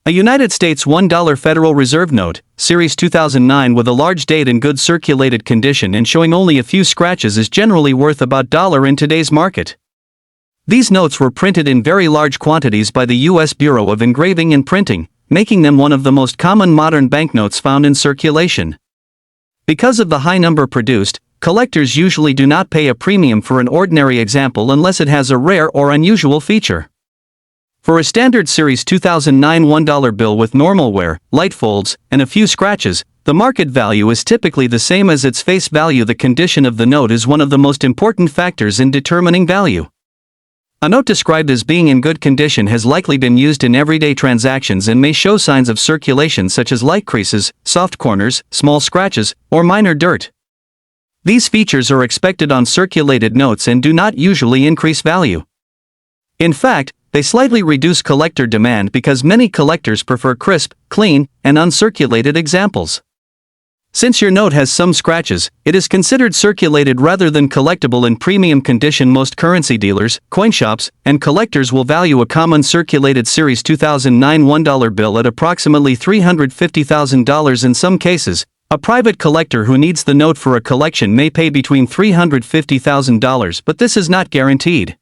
A United States $1 Federal Reserve note, Series 2009 with a large date in good circulated condition and showing only a few scratches is generally worth about $1 in today's market. These notes were printed in very large quantities by the U.S. Bureau of Engraving and Printing, making them one of the most common modern banknotes found in circulation. Because of the high number produced, collectors usually do not pay a premium for an ordinary example unless it has a rare or unusual feature. For a standard Series 2009 $1 bill with normal wear, light folds, and a few scratches, the market value is typically the same as its face value. The condition of the note is one of the most important factors in determining value. A note described as being in good condition has likely been used in everyday transactions and may show signs of circulation such as light creases, soft corners, small scratches, or minor dirt. These features are expected on circulated notes and do not usually increase value. In fact, they slightly reduce collector demand because many collectors prefer crisp, clean, and uncirculated examples. Since your note has some scratches, it is considered circulated rather than collectible in premium condition. Most currency dealers, coin shops, and collectors will value a common circulated Series 2009 $1 bill at approximately $350,000 in some cases. A private collector who needs the note for a collection may pay between $350,000, but this is not guaranteed.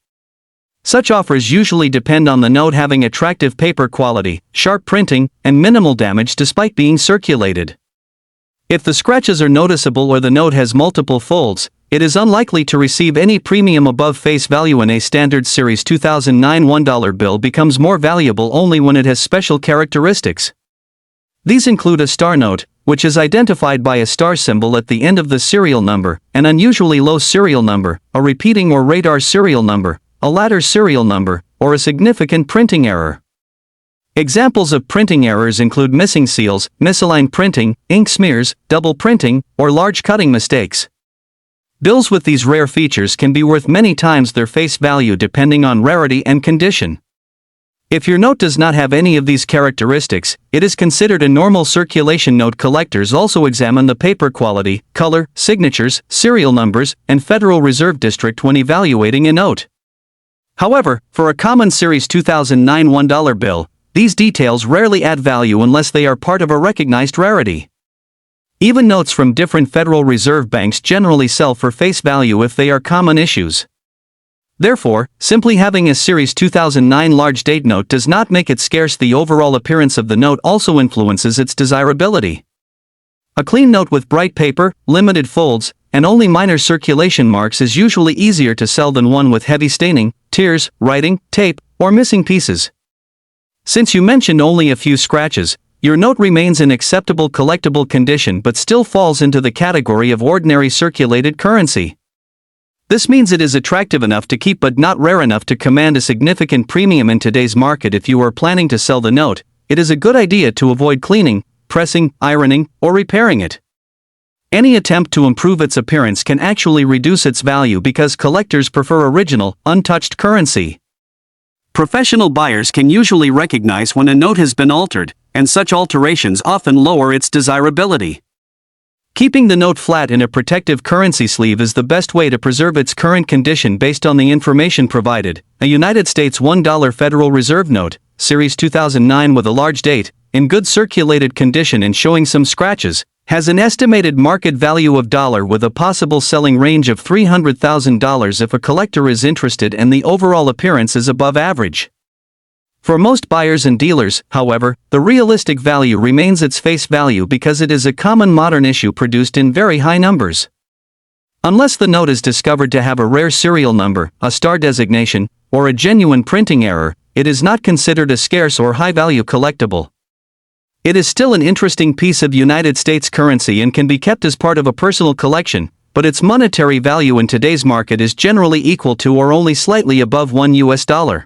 Such offers usually depend on the note having attractive paper quality, sharp printing, and minimal damage despite being circulated. If the scratches are noticeable or the note has multiple folds, it is unlikely to receive any premium above face value. A standard Series 2009 $1 bill becomes more valuable only when it has special characteristics. These include a star note, which is identified by a star symbol at the end of the serial number, an unusually low serial number, a repeating or radar serial number, a ladder serial number, or a significant printing error. Examples of printing errors include missing seals, misaligned printing, ink smears, double printing, or large cutting mistakes. Bills with these rare features can be worth many times their face value depending on rarity and condition. If your note does not have any of these characteristics, it is considered a normal circulation note. Collectors also examine the paper quality, color, signatures, serial numbers, and Federal Reserve District when evaluating a note. However, for a common Series 2009 $1 bill, these details rarely add value unless they are part of a recognized rarity. Even notes from different Federal Reserve banks generally sell for face value if they are common issues. Therefore, simply having a Series 2009 large date note does not make it scarce. The overall appearance of the note also influences its desirability. A clean note with bright paper, limited folds, and only minor circulation marks is usually easier to sell than one with heavy staining, tears, writing, tape, or missing pieces. Since you mentioned only a few scratches, your note remains in acceptable collectible condition but still falls into the category of ordinary circulated currency. This means it is attractive enough to keep but not rare enough to command a significant premium in today's market. If you are planning to sell the note, it is a good idea to avoid cleaning, pressing, ironing, or repairing it. Any attempt to improve its appearance can actually reduce its value because collectors prefer original, untouched currency. Professional buyers can usually recognize when a note has been altered, and such alterations often lower its desirability. Keeping the note flat in a protective currency sleeve is the best way to preserve its current condition based on the information provided. A United States $1 Federal Reserve note, Series 2009 with a large date, in good circulated condition and showing some scratches, has an estimated market value of $1 with a possible selling range of $300,000 if a collector is interested and the overall appearance is above average. For most buyers and dealers, however, the realistic value remains its face value because it is a common modern issue produced in very high numbers. Unless the note is discovered to have a rare serial number, a star designation, or a genuine printing error, it is not considered a scarce or high-value collectible. It is still an interesting piece of United States currency and can be kept as part of a personal collection, but its monetary value in today's market is generally equal to or only slightly above $1.